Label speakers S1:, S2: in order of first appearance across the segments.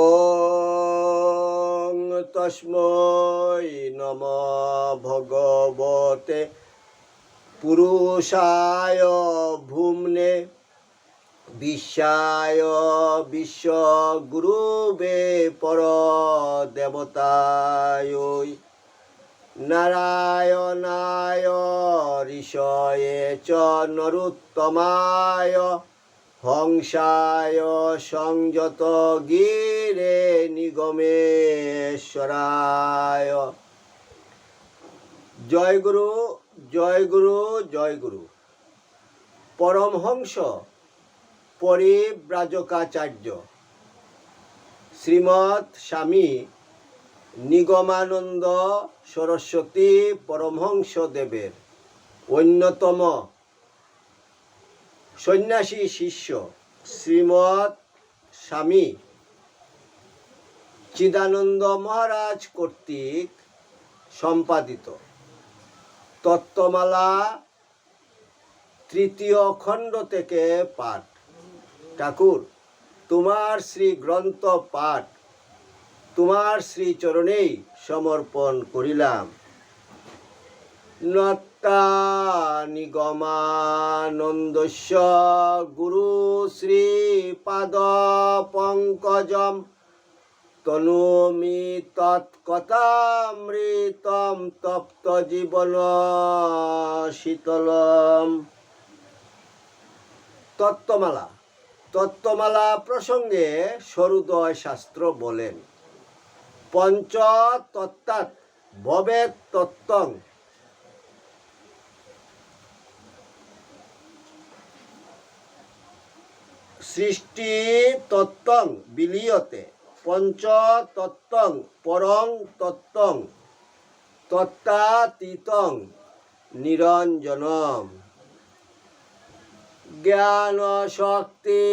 S1: ওং তস্मै নমঃ ভগবতে পুরুষায় ভূম্নে বিশ্বায় বিশ্বগুরুবে পরদেবতায় নারায়ণায় ঋষয়ে চ নরোত্তমায় হংসায় সংযত গিরে নিগমেশ্বরায়। জয় গুরু, জয় গুরু, জয় গুরু। পরমহংস পরিব্রাজকাচার্য শ্রীমৎ স্বামী নিগমানন্দ সরস্বতী পরমহংস দেবের অন্যতম সন্ন্যাসী শিষ্য শ্রীমৎ স্বামী চিদানন্দ মহারাজ কর্তৃক সম্পাদিত তত্ত্বমালা তৃতীয় খণ্ড থেকে পাঠ। ঠাকুর, তোমার শ্রী গ্রন্থ পাঠ তোমার শ্রীচরণেই সমর্পণ করিলাম। নত্তা নিগমানন্দস্য গুরু শ্রীপাদ পঙ্কজম তনুমি তৎকথামৃতম তপ্ত জীবন শীতলম। তত্ত্বমালা তত্ত্বমালা প্রসঙ্গে সরুদয় শাস্ত্র বলেন, পঞ্চ তত্ত্বাৎ ভবেৎ তত্ত্বং সৃষ্টি তত্ত্বং বিলীয়তে পঞ্চ তত্ত্বং পরং তত্ত্বং তত্ত্বাতীতং নিরঞ্জনম। জ্ঞান শক্তি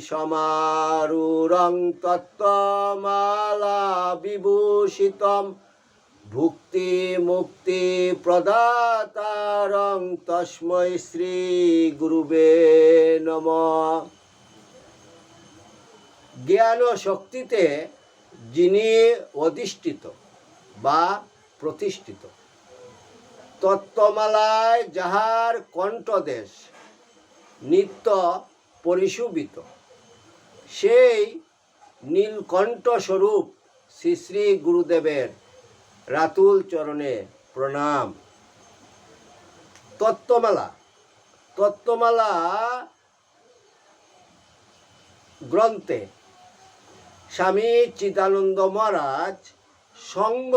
S1: সমারূঢ়ং তত্ত্বমালা বিভূষিতম ভুক্তি মুক্তি প্রদাতারং তস্मै শ্রী গুরুবে নমঃ। জ্ঞান শক্তিতে যিনি অধিষ্ঠিত বা প্রতিষ্ঠিত, তত্ত্বমালায় যাহার কণ্ঠদেশ নিত্য পরিশোভিত, সেই নীলকণ্ঠ স্বরূপ শ্রী শ্রী গুরুদেবের রাতুল চরণে প্রণাম। তত্ত্বমালা তত্ত্বমালা গ্রন্থে স্বামী চিদানন্দ মহারাজ সঙ্গ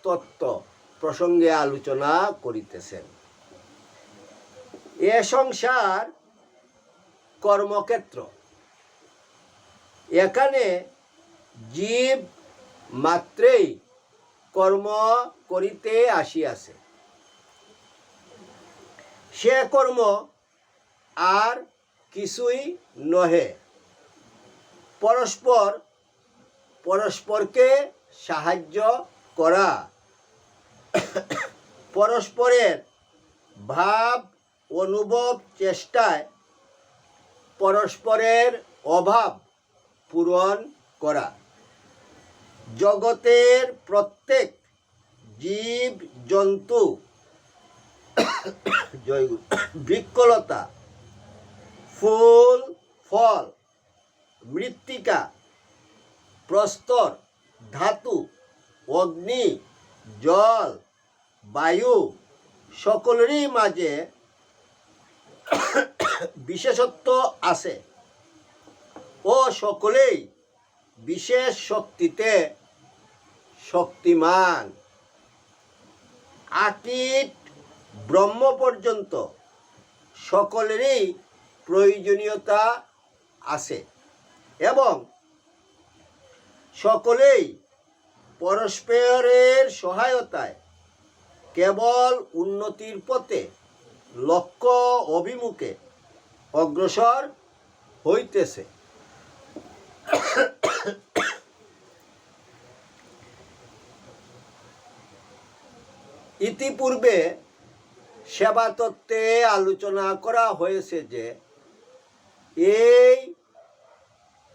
S1: তত্ত্ব প্রসঙ্গে আলোচনা করিতেছেন। এ সংসার কর্মক্ষেত্র, এখানে জীব মাত্রেই কর্ম করিতে আসিয়াছে। সে কর্ম আর কিছুই নহে, পরস্পর পরস্পরকে সাহায্য করা, পরস্পরের ভাব অনুভব চেষ্টায় পরস্পরের অভাব পূরণ করা। জগতের প্রত্যেক জীব জন্তু বৃক্ষলতা ফুল ফল মৃত্তিকা প্রস্তর ধাতু অগ্নি জল বায়ু সকলেরই মাঝে বিশেষত্ব আছে ও সকলেই বিশেষ শক্তিতে শক্তিমান। আকিট ব্রহ্ম পর্যন্ত সকলেরই প্রয়োজনীয়তা আছে এবং সকলেই পরস্পরের সহায়তায় কেবল উন্নতির পথে লক্ষ্য অভিমুখে অগ্রসর হইতেছে। ইতিপূর্বে সেবা তত্ত্বে আলোচনা করা হয়েছে যে এই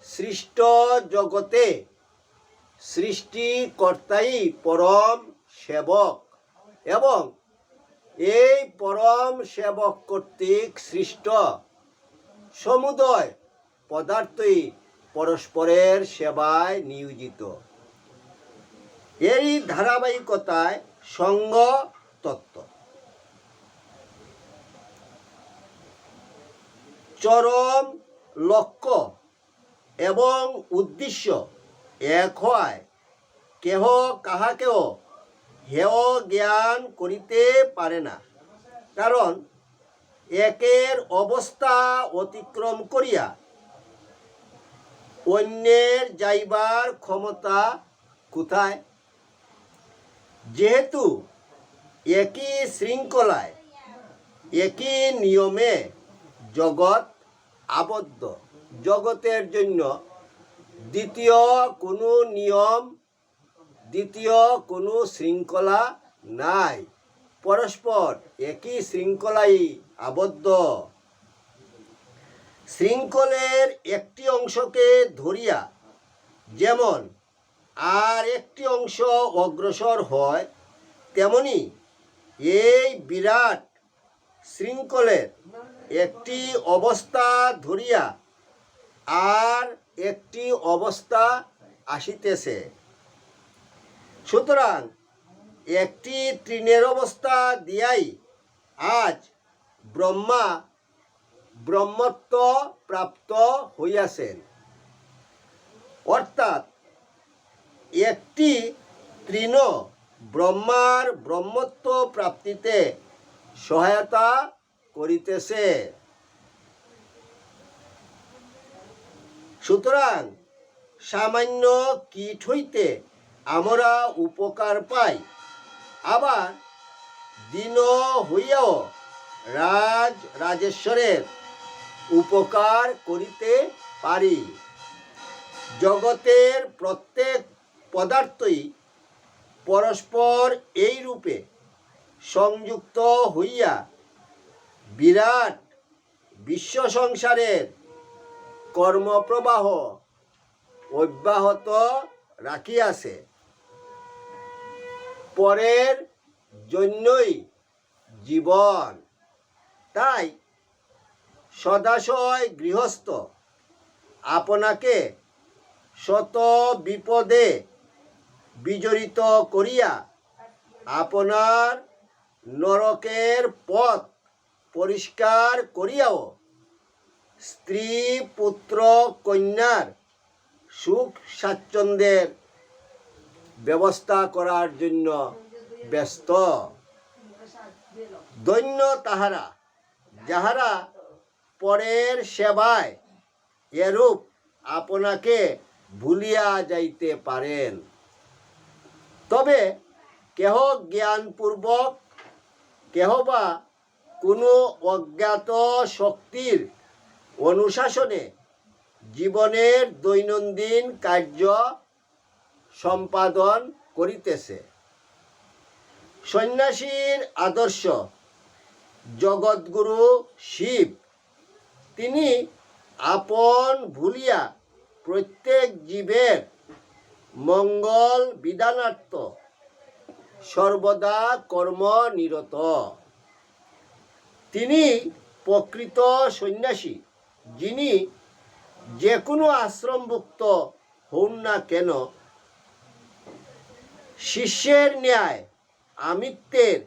S1: সৃষ্ট জগতে সৃষ্টিকর্তাই পরম সেবক এবং এই পরম সেবক কর্তৃক সৃষ্ট সমুদয় পদার্থই পরস্পরের সেবায় নিয়োজিত। এরই ধারাবাহিকতায় সঙ্গ তত্ত্ব। চরম লক্ষ্য এবং উদ্দেশ্য এক হয় কেহ কাহাকেও হেয় জ্ঞান করিতে পারে না, কারণ একের অবস্থা অতিক্রম করিয়া অন্যের যাইবার ক্ষমতা কোথায়? যেহেতু একই শৃঙ্খলায় একই নিয়মে জগৎ আবদ্ধ, জগতের জন্য দ্বিতীয় কোনো নিয়ম, দ্বিতীয় কোনো শৃঙ্খলা নাই, পরস্পর একই শৃঙ্খলাই আবদ্ধ। শৃঙ্খলের একটি অংশকে ধরিয়া যেমন আর একটি অংশ অগ্রসর হয়, তেমনি এই বিরাট শৃঙ্খলের একটি অবস্থা ধরিয়া আর একটি অবস্থা আসিতেছে। সুতরাং একটি তৃণের অবস্থা দিয়াই আজ ব্রহ্মা ব্রহ্মত্ব প্রাপ্ত হইয়াছেন, অর্থাৎ একটি তৃণ ব্রহ্মার ব্রহ্মত্ব প্রাপ্তিতে সহায়তা করিতেছে। সুতরাং সামান্য কীট হইতে আমরা উপকার পাই, আবার দীন হইয়াও রাজেশ্বরের উপকার করিতে পারি। জগতের প্রত্যেক পদার্থই পরস্পর এই রূপে সংযুক্ত হইয়া বিরাট বিশ্ব সংসারের কর্মপ্রবাহ অব্যাহত রাখিয়াছে। পরের জন্যই জীবন। তাই সদাশয় গৃহস্থ আপনাকে শত বিপদে বিজড়িত করিয়া আপনার নরকের পথ পরিষ্কার করিয়াও স্ত্রী পুত্র কন্যার সুখ স্বাচ্ছন্দ্যের ব্যবস্থা করার জন্য ব্যস্ত। ধন্য তাহারা যাহারা পরের সেবায় এরূপ আপনাকে ভুলিয়া যাইতে পারেন। তবে কেহ জ্ঞানপূর্বক, কেহ বা কোনো অজ্ঞাত শক্তির অনুশাসনে জীবনের দৈনন্দিন কার্য সম্পাদন করিতেছে। সন্ন্যাসীর আদর্শ জগৎগুরু শিব, তিনি আপন ভুলিয়া প্রত্যেক জীবের মঙ্গল বিধানার্থ সর্বদা কর্মনিরত। তিনি প্রকৃত সন্ন্যাসী, যিনি যে কোনো আশ্রমভুক্ত হন না কেন শিষ্যের ন্যায় আমিত্বের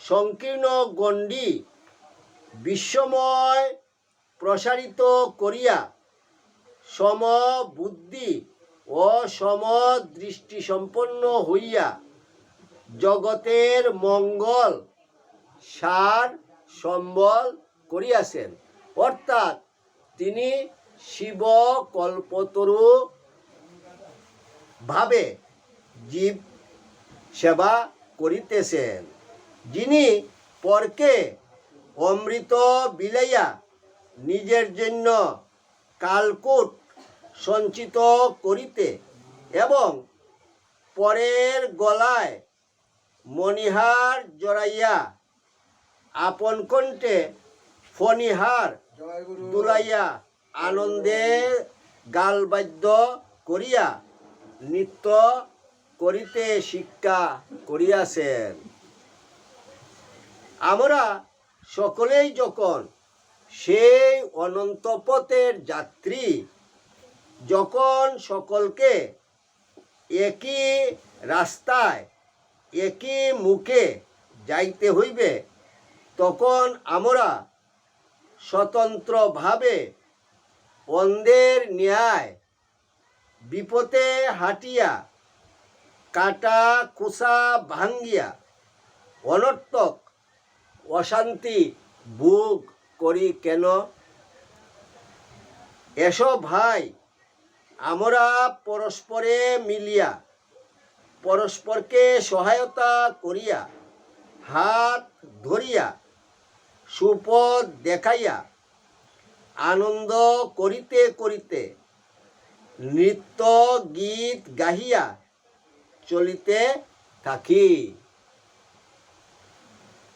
S1: সংকীর্ণ গণ্ডি বিশ্বময় প্রসারিত করিয়া সমবুদ্ধি ও সমদৃষ্টি সম্পন্ন হইয়া জগতের মঙ্গল সার সম্বল করিয়াছেন। অর্থাৎ তিনি শিব কল্পতরু ভাবে জীব সেবা করিতেছেন, যিনি পরকে অমৃত বিলাইয়া নিজের জন্য কালকূট সঞ্চিত করিতে এবং পরের গলায় মণিহার জড়াইয়া আপন কণ্ঠে ফণিহার দুলাইয়া আনন্দে গালবাদ্য করিয়া নৃত্য করিতে শিক্ষা করিয়াছেন। আমরা সকলেই যখন সেই অনন্ত পথের যাত্রী, যখন সকলকে একই রাস্তায় একই মুখে যাইতে হইবে, তখন আমরা স্বতন্ত্রভাবে অন্ধের ন্যায় বিপথে হাঁটিয়া কাটা খোসা ভাঙ্গিয়া অনর্থক অশান্তি ভোগ করি কেন? এসো ভাই, আমরা পরস্পরে মিলিয়া পরস্পরকে সহায়তা করিয়া হাত ধরিয়া সুপথ দেখাইয়া আনন্দ করিতে করিতে নৃত্য গীত গাহিয়া চলিতে থাকি।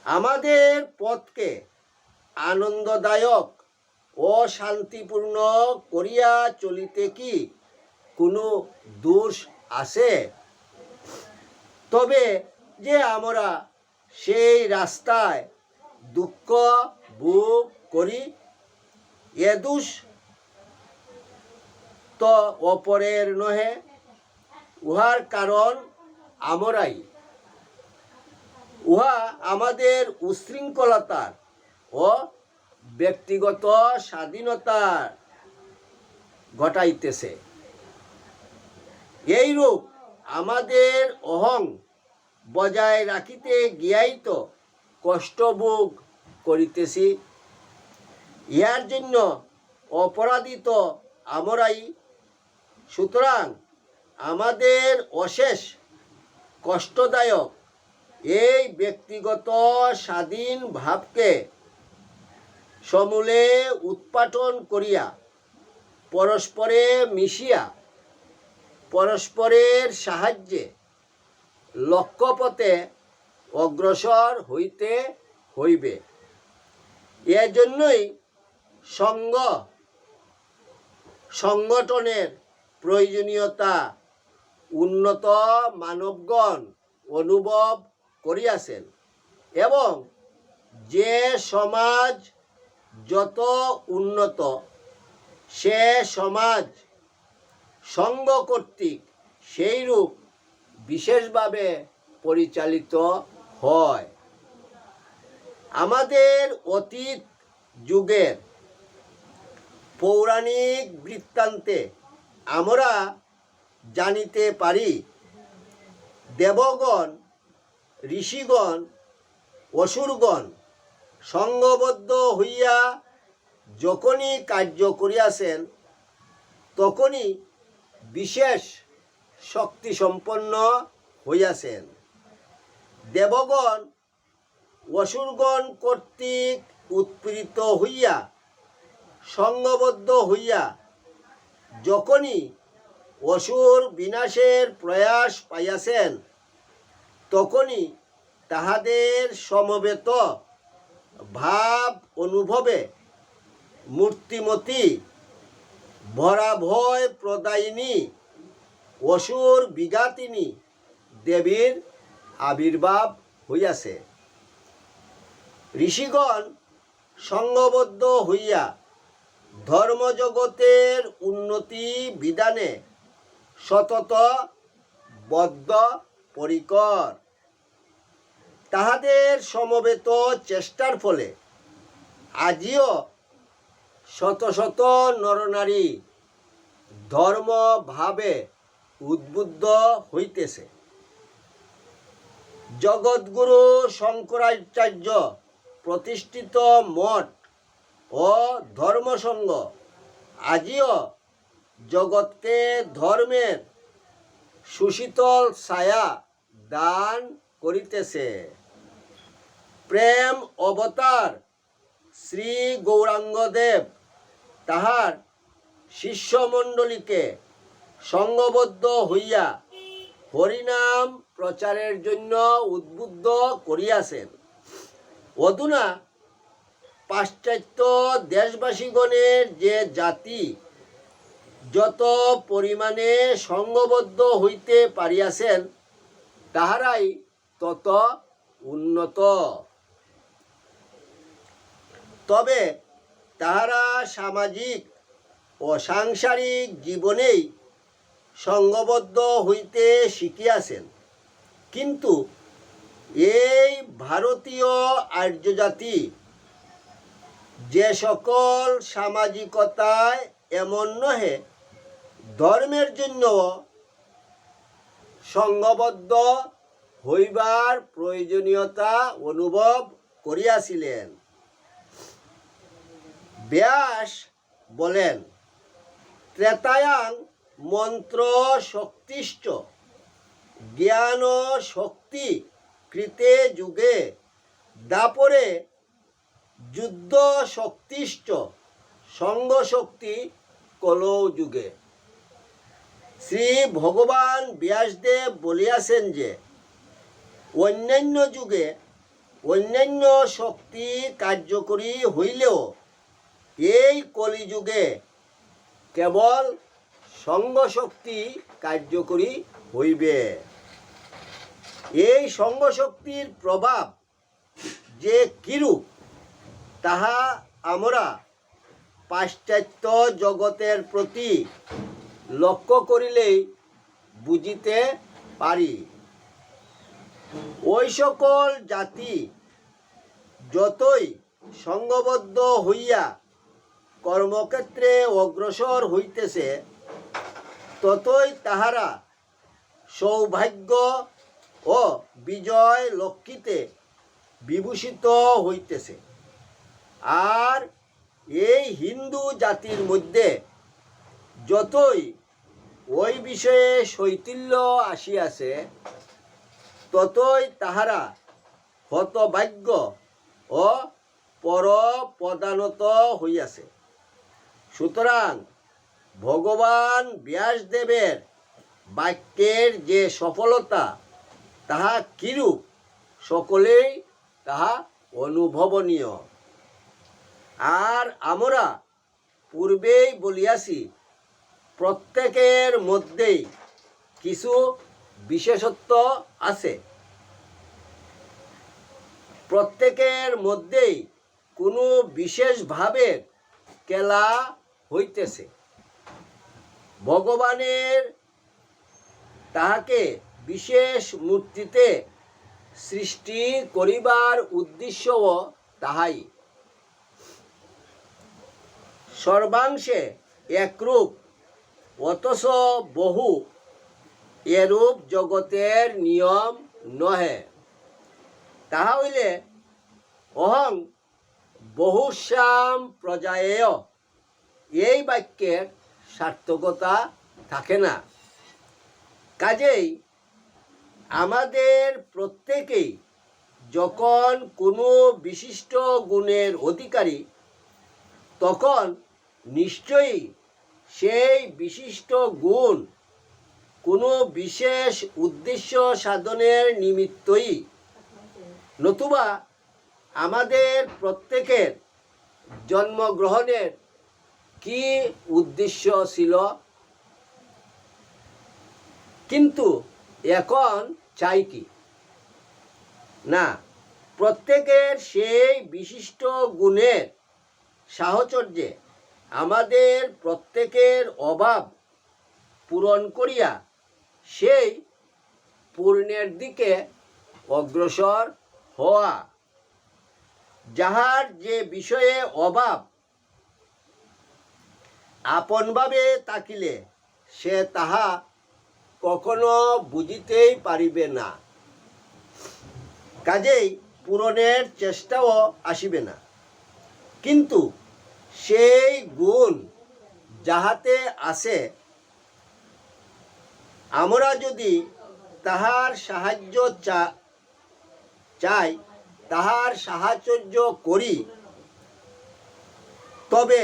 S1: আমাদের পথকে আনন্দদায়ক ও শান্তিপূর্ণ করিয়া চলিতে কি কোনো দোষ আছে? তবে যে আমরা সেই রাস্তায় দুঃখ ভোগ করি, এ দোষ তো অপরের নহে, উহার কারণ আমরাই। উহা আমাদের উশৃঙ্খলতার ও ব্যক্তিগত স্বাধীনতা ঘটাইতেছে। এইরূপ আমাদের অহং বজায় রাখিতে গিয়াই তো কষ্ট ভোগ করিতেছি। ইহার জন্য অপরাধী তো আমরাই। সুতরাং আমাদের অশেষ কষ্টদায়ক এই ব্যক্তিগত স্বাধীন ভাবকে সমূলে উৎপাটন করিয়া পরস্পরে মিশিয়া পরস্পরের সাহায্যে লক্ষ্যপথে অগ্রসর হইতে হইবে। এজন্যই সংগঠনের প্রয়োজনীয়তা উন্নত মানবগণ অনুভব করিয়াছেন এবং যে সমাজ যত উন্নত, সে সমাজ সংঘ কর্তৃক সেইরূপ বিশেষভাবে পরিচালিত হয়। আমাদের অতীত যুগের পৌরাণিক বৃত্তান্তে আমরা জানিতে পারি, দেবগণ, ঋষিগণ, অসুরগণ সংঘবদ্ধ হইয়া যখনই কার্য করিয়াছেন, তখনই বিশেষ শক্তিসম্পন্ন হইয়াছেন। দেবগণ অসুরগণ কর্তৃক উৎপীড়িত হইয়া সংঘবদ্ধ হইয়া যখনই অসুর বিনাশের প্রয়াস পাইয়াছেন, তখনই তাহাদের সমবেত ভাব অনুভবে মূর্তিমতী ভরাভয় প্রদায়িনী অসুর বিঘাতিনী দেবীর আবির্ভাব হইয়াছে। ঋষিগণ সংঘবদ্ধ হইয়া ধর্মজগতের উন্নতি বিধানে সতত বদ্ধপরিকর। তাহাদের সমবেত চেষ্টার ফলে আজিও শত শত নরনারী ধর্মভাবে উদ্বুদ্ধ হইতেছে। জগৎগুরু শঙ্করাচার্য প্রতিষ্ঠিত মঠ ও ধর্মসংঘ আজিও জগৎকে ধর্মের সুশীতল ছায়া দান করিতেছে। প্রেম অবতার শ্রী গৌরাঙ্গদেব তাহার শিষ্যমণ্ডলীকে সংঘবদ্ধ হইয়া হরিনাম প্রচারের জন্য উদ্বুদ্ধ করিয়াছেন। অধুনা পাশ্চাত্য দেশবাসীগণের যে জাতি যত পরিমাণে সঙ্গবদ্ধ হইতে পারিয়াছেন তাহারাই তত উন্নত। তবে তাহারা সামাজিক ও সাংসারিক জীবনেই সঙ্গবদ্ধ হইতে শিখিয়াছেন, কিন্তু এই ভারতীয় আর্যজাতি যে সকল সামাজিকতায় এমন নহে, ধর্মের জন্য সঙ্গবদ্ধ হইবার প্রয়োজনীয়তা অনুভব করিয়াছিলেন। ব্যাস বলেন, ত্রেতায়াং মন্ত্র শক্তিশ্চ জ্ঞান শক্তি কৃতে যুগে দাপরে যুদ্ধ শক্তিশ্চ সঙ্গ শক্তি কলৌ যুগে। শ্রী ভগবান ব্যাসদেব বলিয়াছেন যে অন্যান্য যুগে অন্যান্য শক্তি কার্যকরী হইলেও এই কলিযুগে কেবল সঙ্গ শক্তি কার্যকরী হইবে। এই সঙ্গ শক্তির প্রভাব যে কিরূপ তাহা আমরা পাশ্চাত্য জগতের প্রতি লক্ষ্য করিলেই বুঝিতে পারি। ওই সকল জাতি যতই সঙ্গবদ্ধ হইয়া কর্মক্ষেত্রে অগ্রসর হইতেছে, ততই তাহারা সৌভাগ্য ও বিজয় লক্ষ্মীতে বিভূষিত হইতেছে। আর এই হিন্দু জাতির মধ্যে যতই ওই বিষয়ে শৈথিল্য আসিয়াছে, ততই তাহারা হতভাগ্য ও পরপদানত হইয়াছে। সুতরাং ভগবান ব্যাসদেবের বাক্যের যে সফলতা তাহা কিরূপ সকলেই তাহা অনুভবনীয়। আর আমরা পূর্বেই বলিয়াছি, প্রত্যেকের মধ্যেই কিছু বিশেষত্ব আছে, প্রত্যেকের মধ্যেই কোনো বিশেষভাবে খেলা হইতেছে। ভগবানের তাহাকে বিশেষ মূর্তিতে সৃষ্টি করিবার উদ্দেশ্যও তাহাই। সর্বাংশে একরূপ, অথচ বহু এরূপ জগতের নিয়ম নহে। তাহা হইলে অহং বহুশ্যাম প্রজায়েয় এই বাক্যের সার্থকতা থাকে না। কাজেই আমাদের প্রত্যেকেই যখন কোনো বিশিষ্ট গুণের অধিকারী, তখন নিশ্চয়ই সেই বিশিষ্ট গুণ কোনো বিশেষ উদ্দেশ্য সাধনের নিমিত্তই, নতুবা আমাদের প্রত্যেকের জন্মগ্রহণের কি উদ্দেশ্য ছিল? কিন্তু এখন চাই কি না, প্রত্যেকের সেই বিশিষ্ট গুণের সাহচর্যে আমাদের প্রত্যেকের অভাব পূরণ করিয়া সেই পূর্ণের দিকে অগ্রসর হওয়া। যাহার যে বিষয়ে অভাব, আপনভাবে তাকিলে সে তাহা কখনো বুঝিতেই পারিবে না, কাজেই পূরণের চেষ্টাও আসিবে না। কিন্তু সেই গুণ যাহাতে আছে, আমরা যদি তাহার সাহায্য চাই, তাহার সাহচর্য করি, তবে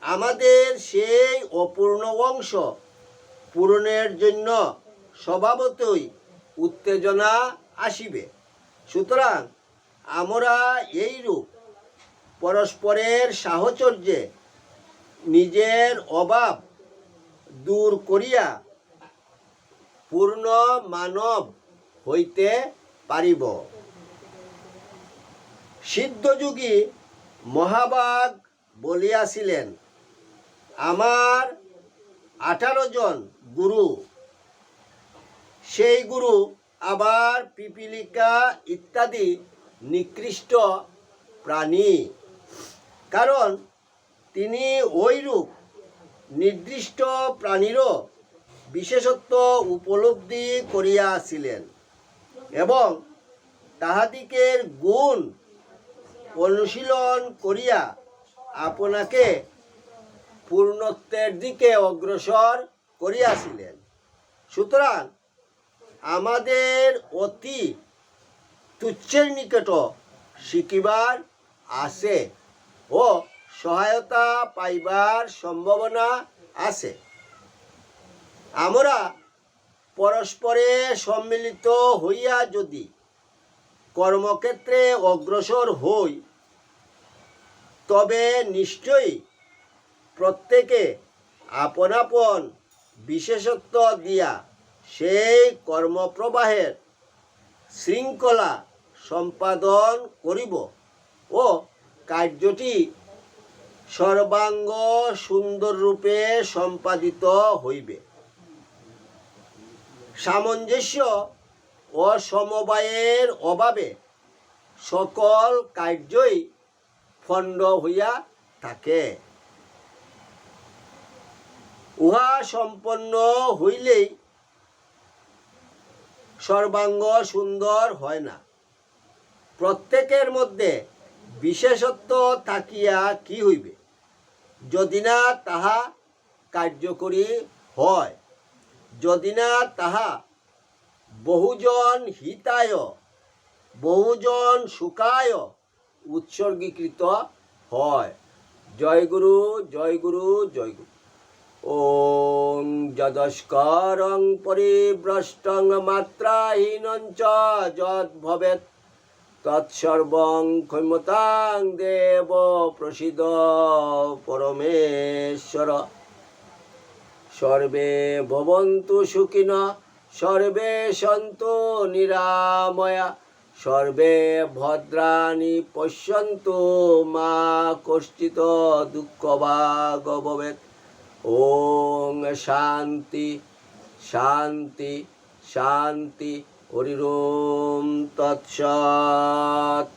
S1: আমাদের সেই অপূর্ণ অংশ পূরণের জন্য স্বভাবতই উত্তেজনা আসিবে। সুতরাং আমরা এইরূপ পরস্পরের সাহচর্যে নিজের অভাব দূর করিয়া পূর্ণ মানব হইতে পারিব। সিদ্ধযোগী মহাভাগ বলিয়াছিলেন, আমার 18 জন গুরু। সেই গুরু আবার পিপীলিকা ইত্যাদি নিকৃষ্ট প্রাণী, কারণ তিনি ঐরূপ নির্দিষ্ট প্রাণীরও বিশেষত্ব উপলব্ধি করিয়াছিলেন এবং তাহাদিগের গুণ অনুশীলন করিয়া আপনাকে পূর্ণত্বের দিকে অগ্রসর করিয়াছিলেন। সুতরাং আমাদের অতি তুচ্ছের নিকট শিখিবার আছে ও সহায়তা পাইবার সম্ভাবনা আছে। আমরা পরস্পরে সম্মিলিত হইয়া যদি কর্মক্ষেত্রে অগ্রসর হই, তবে নিশ্চয়ই প্রত্যেকে আপন আপন বিশেষত্ব দিয়া সেই কর্মপ্রবাহের শৃঙ্খলা সম্পাদন করিব ও কার্যটি সর্বাঙ্গ সুন্দররূপে সম্পাদিত হইবে। সামঞ্জস্য ও সমবায়ের অভাবে সকল কার্যই ফণ্ড হইয়া থাকে। উহা সম্পন্ন হইলেই সর্বাঙ্গ সুন্দর হয় না। প্রত্যেকের মধ্যে বিশেষত্ব থাকিয়া কি হইবে, যদি না তাহা কার্যকরী হয়, যদি না তাহা বহুজন হিতায় বহুজন সুখায় উৎসর্গীকৃত হয়। জয় গুরু, জয় গুরু, জয় গুরু। ওং যদস্করং পরিভ্রষ্টং মাত্রাহীনং চ যৎ ভবেৎ তৎসর্বং ক্ষম্যতাং দেব প্রসীদ পরমেশ্বর। সর্বে ভবন্তু সুখিনঃ, সর্বে সন্তু নিরাময়া, সর্বে ভদ্রাণি পশ্যন্তু মা কশ্চিৎ দুঃখভাগ ভবেৎ। ওং শান্তি শান্তি শান্তি। হরি ওম তৎসৎ।